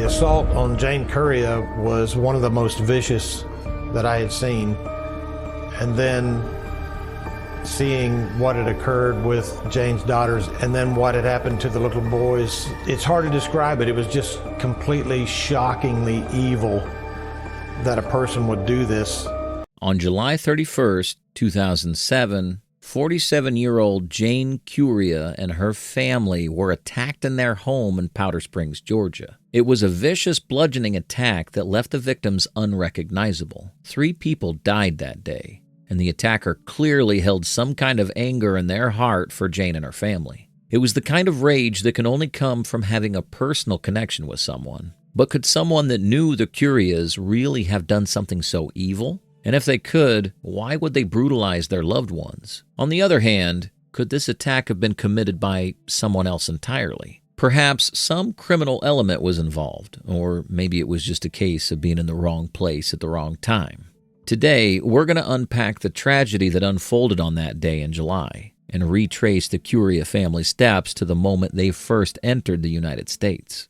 assault on Jane Kuria was one of the most vicious that I had seen. And then seeing what had occurred with Jane's daughters and then what had happened to the little boys, it's hard to describe it. It was just completely shockingly evil that a person would do this. On July 31st, 2007, 47-year-old Jane Kuria and her family were attacked in their home in Powder Springs, Georgia. It was a vicious bludgeoning attack that left the victims unrecognizable. 3 people died that day, and the attacker clearly held some kind of anger in their heart for Jane and her family. It was the kind of rage that can only come from having a personal connection with someone. But could someone that knew the Kurias really have done something so evil? And if they could, why would they brutalize their loved ones? On the other hand, could this attack have been committed by someone else entirely? Perhaps some criminal element was involved, or maybe it was just a case of being in the wrong place at the wrong time. Today, we're going to unpack the tragedy that unfolded on that day in July and retrace the Kuria family steps to the moment they first entered the United States.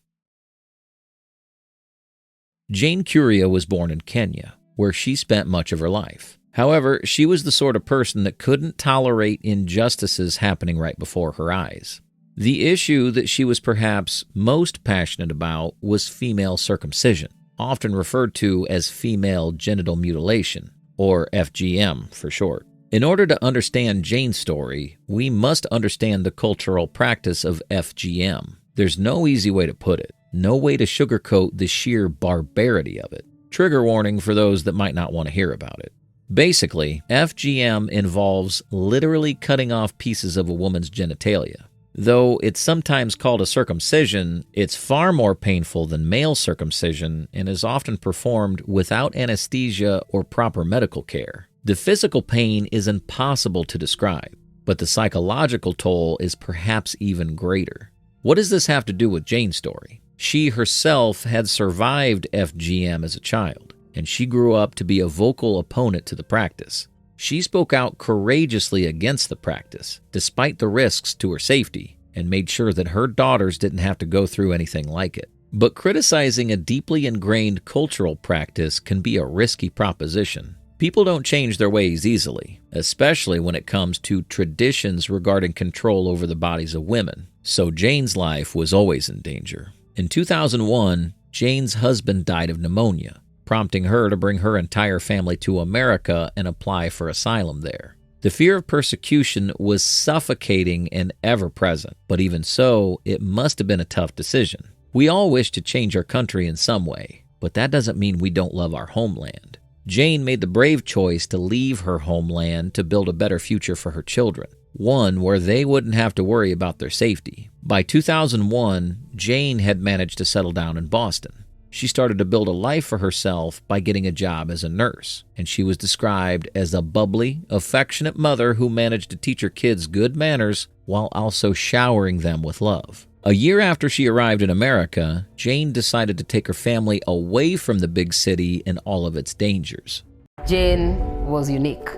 Jane Kuria was born in Kenya, where she spent much of her life. However, she was the sort of person that couldn't tolerate injustices happening right before her eyes. The issue that she was perhaps most passionate about was female circumcision, often referred to as female genital mutilation, or FGM for short. In order to understand Jane's story, we must understand the cultural practice of FGM. There's no easy way to put it, no way to sugarcoat the sheer barbarity of it. Trigger warning for those that might not want to hear about it. Basically, FGM involves literally cutting off pieces of a woman's genitalia. Though it's sometimes called a circumcision, it's far more painful than male circumcision and is often performed without anesthesia or proper medical care. The physical pain is impossible to describe, but the psychological toll is perhaps even greater. What does this have to do with Jane's story? She herself had survived FGM as a child, and she grew up to be a vocal opponent to the practice. She spoke out courageously against the practice, despite the risks to her safety, and made sure that her daughters didn't have to go through anything like it. But criticizing a deeply ingrained cultural practice can be a risky proposition. People don't change their ways easily, especially when it comes to traditions regarding control over the bodies of women. So Jane's life was always in danger. In 2001, Jane's husband died of pneumonia, prompting her to bring her entire family to America and apply for asylum there. The fear of persecution was suffocating and ever-present, but even so, it must have been a tough decision. We all wish to change our country in some way, but that doesn't mean we don't love our homeland. Jane made the brave choice to leave her homeland to build a better future for her children, one where they wouldn't have to worry about their safety. By 2001, Jane had managed to settle down in Boston. She started to build a life for herself by getting a job as a nurse, and she was described as a bubbly, affectionate mother who managed to teach her kids good manners while also showering them with love. A year after she arrived in America, Jane decided to take her family away from the big city and all of its dangers. Jane was unique.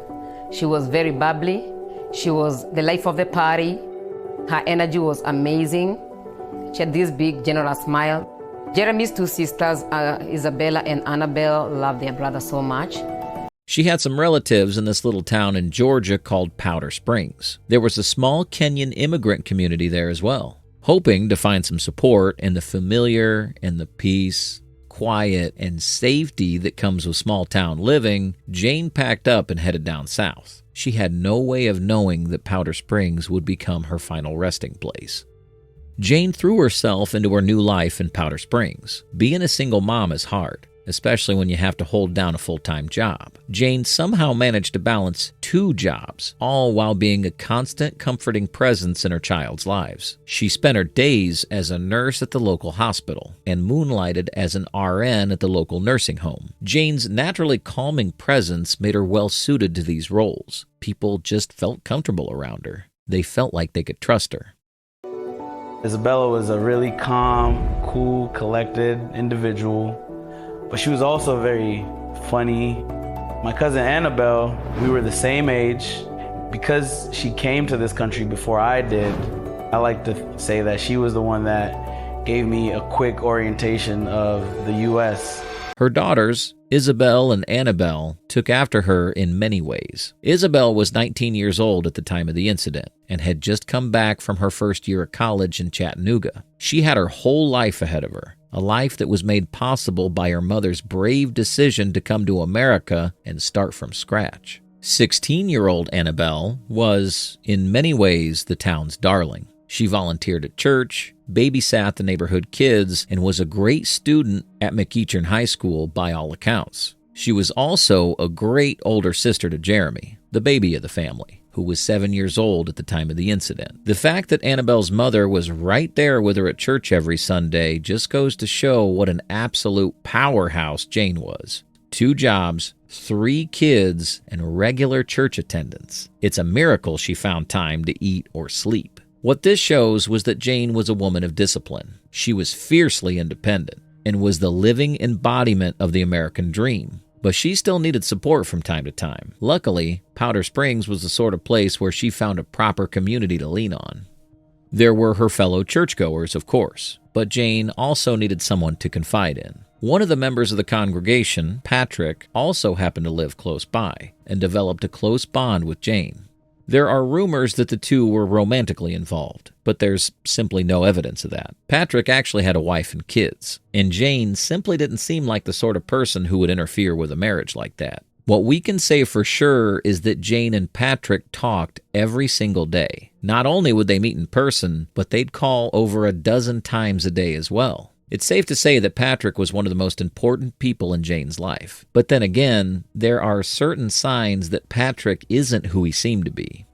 She was very bubbly. She was the life of the party. Her energy was amazing. She had this big, generous smile. Jeremy's 2 sisters, Isabella and Annabelle, loved their brother so much. She had some relatives in this little town in Georgia called Powder Springs. There was a small Kenyan immigrant community there as well. Hoping to find some support in the familiar and the peace, quiet, and safety that comes with small town living, Jane packed up and headed down south. She had no way of knowing that Powder Springs would become her final resting place. Jane threw herself into her new life in Powder Springs. Being a single mom is hard, especially when you have to hold down a full-time job. Jane somehow managed to balance 2 jobs, all while being a constant, comforting presence in her child's lives. She spent her days as a nurse at the local hospital and moonlighted as an RN at the local nursing home. Jane's naturally calming presence made her well-suited to these roles. People just felt comfortable around her. They felt like they could trust her. Isabella was a really calm, cool, collected individual, but she was also very funny. My cousin Annabelle, we were the same age. Because she came to this country before I did, I like to say that she was the one that gave me a quick orientation of the U.S. Her daughters, Isabel and Annabelle, took after her in many ways. Isabel was 19 years old at the time of the incident and had just come back from her first year of college in Chattanooga. She had her whole life ahead of her, a life that was made possible by her mother's brave decision to come to America and start from scratch. 16-year-old Annabelle was, in many ways, the town's darling. She volunteered at church, babysat the neighborhood kids, and was a great student at McEachern High School by all accounts. She was also a great older sister to Jeremy, the baby of the family, who was 7 years old at the time of the incident. The fact that Annabelle's mother was right there with her at church every Sunday just goes to show what an absolute powerhouse Jane was. 2 jobs, 3 kids, and regular church attendance. It's a miracle she found time to eat or sleep. What this shows was that Jane was a woman of discipline. She was fiercely independent and was the living embodiment of the American dream. But she still needed support from time to time. Luckily, Powder Springs was the sort of place where she found a proper community to lean on. There were her fellow churchgoers, of course, but Jane also needed someone to confide in. One of the members of the congregation, Patrick, also happened to live close by and developed a close bond with Jane. There are rumors that the two were romantically involved, but there's simply no evidence of that. Patrick actually had a wife and kids, and Jane simply didn't seem like the sort of person who would interfere with a marriage like that. What we can say for sure is that Jane and Patrick talked every single day. Not only would they meet in person, but they'd call over a dozen times a day as well. It's safe to say that Patrick was one of the most important people in Jane's life. But then again, there are certain signs that Patrick isn't who he seemed to be.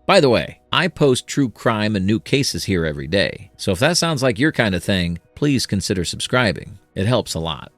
By the way, I post true crime and new cases here every day, so if that sounds like your kind of thing, please consider subscribing. It helps a lot.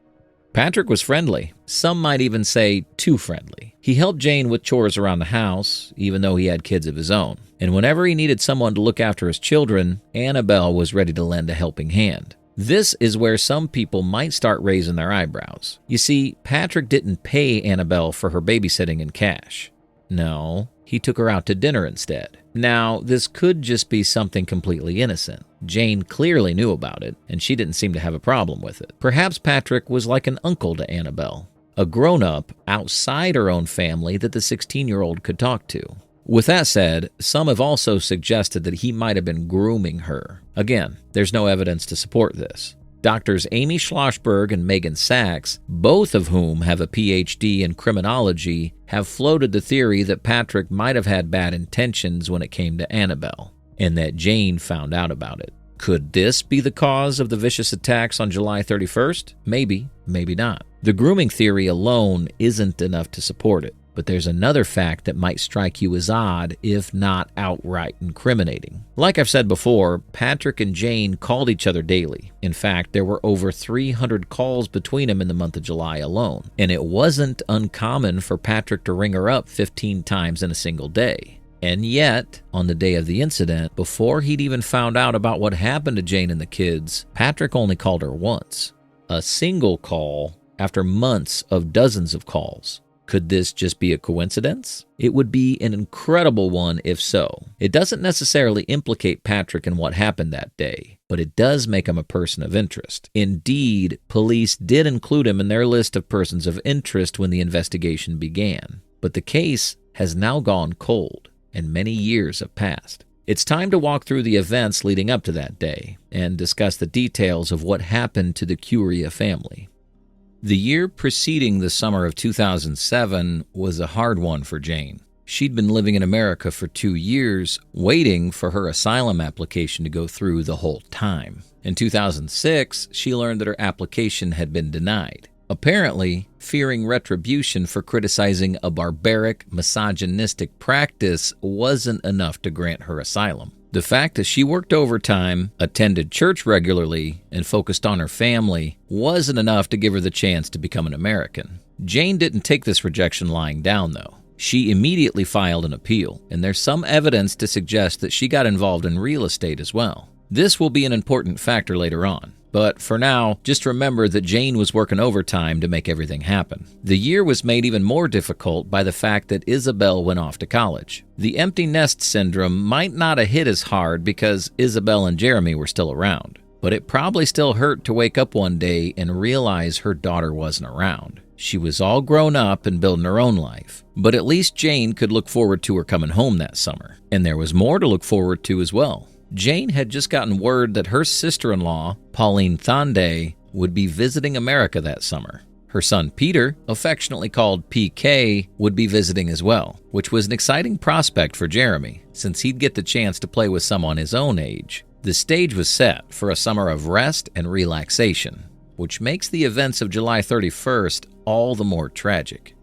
Patrick was friendly. Some might even say too friendly. He helped Jane with chores around the house, even though he had kids of his own. And whenever he needed someone to look after his children, Annabelle was ready to lend a helping hand. This is where some people might start raising their eyebrows. You see, Patrick didn't pay Annabelle for her babysitting in cash. No, he took her out to dinner instead. Now, this could just be something completely innocent. Jane clearly knew about it, and she didn't seem to have a problem with it. Perhaps Patrick was like an uncle to Annabelle, a grown-up outside her own family that the 16-year-old could talk to. With that said, some have also suggested that he might have been grooming her. Again, there's no evidence to support this. Doctors Amy Schlossberg and Megan Sachs, both of whom have a PhD in criminology, have floated the theory that Patrick might have had bad intentions when it came to Annabelle, and that Jane found out about it. Could this be the cause of the vicious attacks on July 31st? Maybe, maybe not. The grooming theory alone isn't enough to support it. But there's another fact that might strike you as odd, if not outright incriminating. Like I've said before, Patrick and Jane called each other daily. In fact, there were over 300 calls between them in the month of July alone. And it wasn't uncommon for Patrick to ring her up 15 times in a single day. And yet, on the day of the incident, before he'd even found out about what happened to Jane and the kids, Patrick only called her once. A single call after months of dozens of calls. Could this just be a coincidence? It would be an incredible one if so. It doesn't necessarily implicate Patrick in what happened that day, but it does make him a person of interest. Indeed, police did include him in their list of persons of interest when the investigation began. But the case has now gone cold, and many years have passed. It's time to walk through the events leading up to that day and discuss the details of what happened to the Kuria family. The year preceding the summer of 2007 was a hard one for Jane. She'd been living in America for 2 years, waiting for her asylum application to go through the whole time. In 2006, she learned that her application had been denied. Apparently, fearing retribution for criticizing a barbaric, misogynistic practice wasn't enough to grant her asylum. The fact that she worked overtime, attended church regularly, and focused on her family wasn't enough to give her the chance to become an American. Jane didn't take this rejection lying down, though. She immediately filed an appeal, and there's some evidence to suggest that she got involved in real estate as well. This will be an important factor later on. But for now, just remember that Jane was working overtime to make everything happen. The year was made even more difficult by the fact that Isabel went off to college. The empty nest syndrome might not have hit as hard because Isabel and Jeremy were still around. But it probably still hurt to wake up one day and realize her daughter wasn't around. She was all grown up and building her own life. But at least Jane could look forward to her coming home that summer. And there was more to look forward to as well. Jane had just gotten word that her sister-in-law, Pauline Thande, would be visiting America that summer. Her son Peter, affectionately called PK, would be visiting as well, which was an exciting prospect for Jeremy, since he'd get the chance to play with someone his own age. The stage was set for a summer of rest and relaxation, which makes the events of July 31st all the more tragic.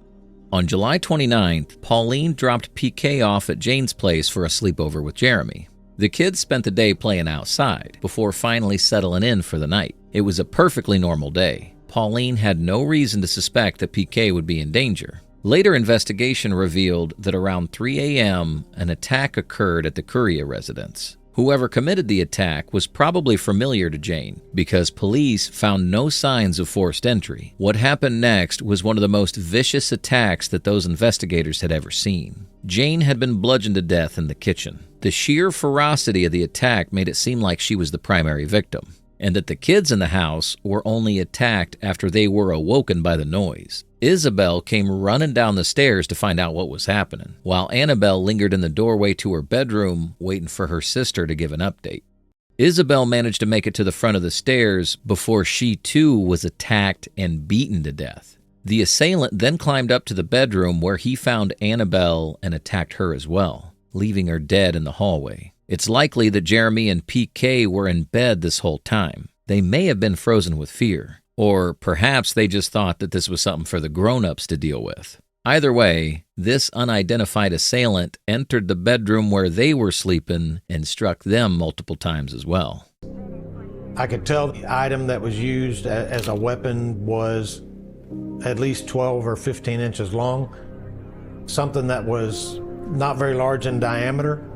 On July 29th, Pauline dropped PK off at Jane's place for a sleepover with Jeremy. The kids spent the day playing outside before finally settling in for the night. It was a perfectly normal day. Pauline had no reason to suspect that PK would be in danger. Later investigation revealed that around 3 a.m., an attack occurred at the Kuria residence. Whoever committed the attack was probably familiar to Jane because police found no signs of forced entry. What happened next was one of the most vicious attacks that those investigators had ever seen. Jane had been bludgeoned to death in the kitchen. The sheer ferocity of the attack made it seem like she was the primary victim, and that the kids in the house were only attacked after they were awoken by the noise. Isabel came running down the stairs to find out what was happening, while Annabelle lingered in the doorway to her bedroom waiting for her sister to give an update. Isabel managed to make it to the front of the stairs before she too was attacked and beaten to death. The assailant then climbed up to the bedroom where he found Annabelle and attacked her as well, leaving her dead in the hallway. It's likely that Jeremy and PK were in bed this whole time. They may have been frozen with fear, or perhaps they just thought that this was something for the grown-ups to deal with. Either way, this unidentified assailant entered the bedroom where they were sleeping and struck them multiple times as well. I could tell the item that was used as a weapon was at least 12 or 15 inches long, something that was not very large in diameter.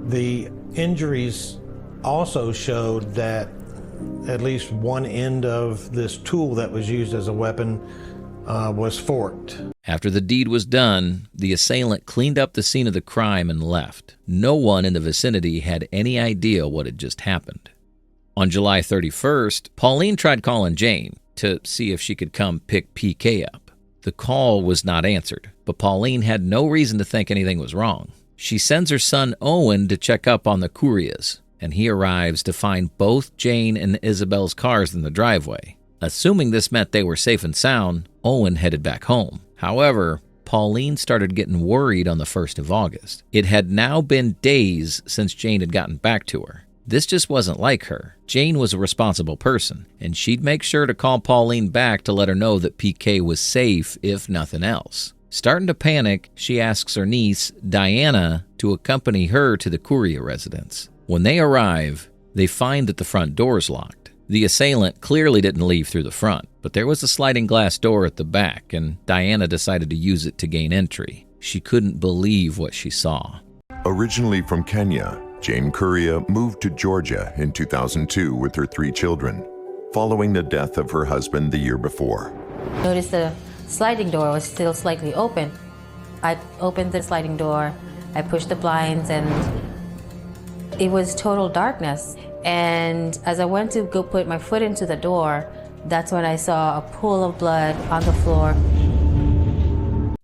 The injuries also showed that at least one end of this tool that was used as a weapon was forked. After the deed was done, the assailant cleaned up the scene of the crime and left. No one in the vicinity had any idea what had just happened. On July 31st, Pauline tried calling Jane to see if she could come pick PK up. The call was not answered, but Pauline had no reason to think anything was wrong. She sends her son Owen to check up on the Kurias, and he arrives to find both Jane and Isabel's cars in the driveway. Assuming this meant they were safe and sound, Owen headed back home. However, Pauline started getting worried on the 1st of August. It had now been days since Jane had gotten back to her. This just wasn't like her. Jane was a responsible person, and she'd make sure to call Pauline back to let her know that PK was safe, if nothing else. Starting to panic, she asks her niece, Diana, to accompany her to the Kuria residence. When they arrive, they find that the front door is locked. The assailant clearly didn't leave through the front, but there was a sliding glass door at the back, and Diana decided to use it to gain entry. She couldn't believe what she saw. Originally from Kenya, Jane Kuria moved to Georgia in 2002 with her 3 children, following the death of her husband the year before. Noticed the sliding door was still slightly open. I opened the sliding door, I pushed the blinds, and it was total darkness. And as I went to go put my foot into the door, that's when I saw a pool of blood on the floor.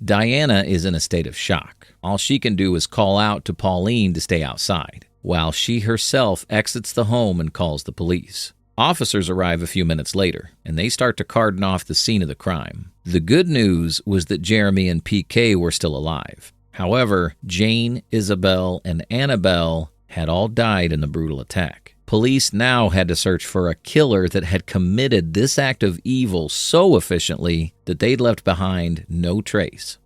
Diana is in a state of shock. All she can do is call out to Pauline to stay outside, while she herself exits the home and calls the police. Officers arrive a few minutes later, and they start to cordon off the scene of the crime. The good news was that Jeremy and PK were still alive. However, Jane, Isabel, and Annabelle had all died in the brutal attack. Police now had to search for a killer that had committed this act of evil so efficiently that they'd left behind no trace.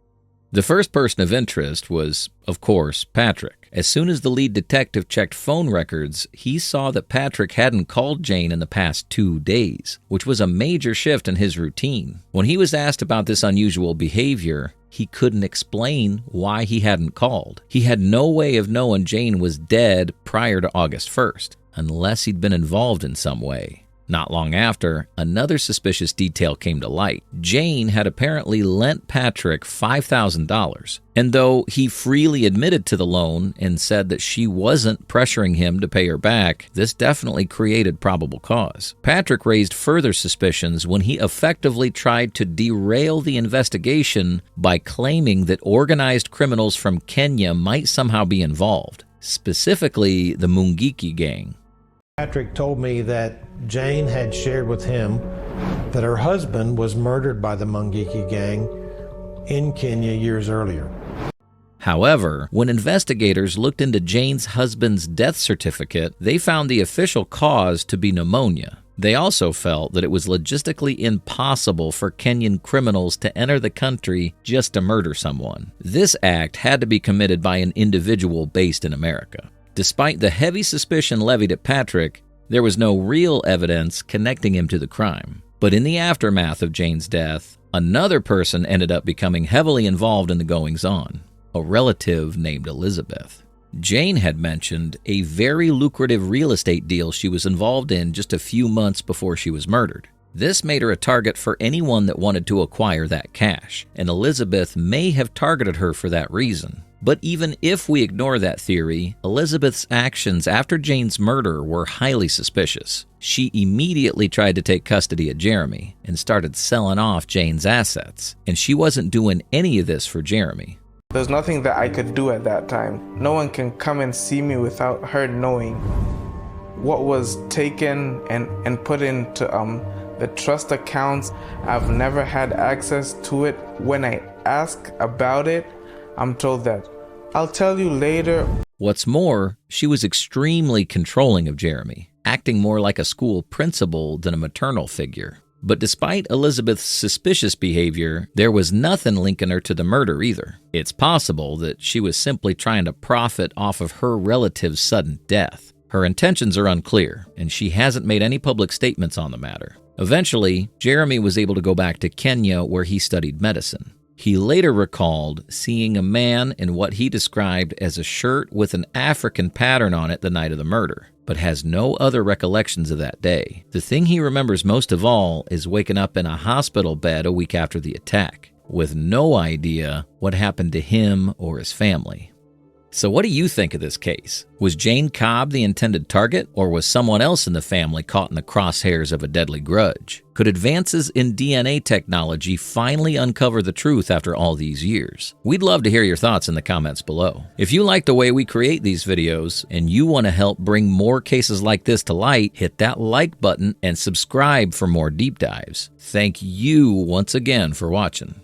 The first person of interest was, of course, Patrick. As soon as the lead detective checked phone records, he saw that Patrick hadn't called Jane in the past 2 days, which was a major shift in his routine. When he was asked about this unusual behavior, he couldn't explain why he hadn't called. He had no way of knowing Jane was dead prior to August 1st, unless he'd been involved in some way. Not long after, another suspicious detail came to light. Jane had apparently lent Patrick $5,000, and though he freely admitted to the loan and said that she wasn't pressuring him to pay her back, this definitely created probable cause. Patrick raised further suspicions when he effectively tried to derail the investigation by claiming that organized criminals from Kenya might somehow be involved, specifically the Mungiki gang. Patrick told me that Jane had shared with him that her husband was murdered by the Mungiki gang in Kenya years earlier. However, when investigators looked into Jane's husband's death certificate, they found the official cause to be pneumonia. They also felt that it was logistically impossible for Kenyan criminals to enter the country just to murder someone. This act had to be committed by an individual based in America. Despite the heavy suspicion levied at Patrick, there was no real evidence connecting him to the crime. But in the aftermath of Jane's death, another person ended up becoming heavily involved in the goings-on, a relative named Elizabeth. Jane had mentioned a very lucrative real estate deal she was involved in just a few months before she was murdered. This made her a target for anyone that wanted to acquire that cash, and Elizabeth may have targeted her for that reason. But even if we ignore that theory, Elizabeth's actions after Jane's murder were highly suspicious. She immediately tried to take custody of Jeremy and started selling off Jane's assets, and she wasn't doing any of this for Jeremy. There's nothing that I could do at that time. No one can come and see me without her knowing what was taken and put into the trust accounts. I've never had access to it. When I ask about it, I'm told that I'll tell you later. What's more, she was extremely controlling of Jeremy, acting more like a school principal than a maternal figure. But despite Elizabeth's suspicious behavior, there was nothing linking her to the murder either. It's possible that she was simply trying to profit off of her relative's sudden death. Her intentions are unclear, and she hasn't made any public statements on the matter. Eventually, Jeremy was able to go back to Kenya where he studied medicine. He later recalled seeing a man in what he described as a shirt with an African pattern on it the night of the murder, but has no other recollections of that day. The thing he remembers most of all is waking up in a hospital bed a week after the attack, with no idea what happened to him or his family. So what do you think of this case? Was Jane Cobb the intended target, or was someone else in the family caught in the crosshairs of a deadly grudge? Could advances in DNA technology finally uncover the truth after all these years? We'd love to hear your thoughts in the comments below. If you like the way we create these videos and you want to help bring more cases like this to light, hit that like button and subscribe for more deep dives. Thank you once again for watching.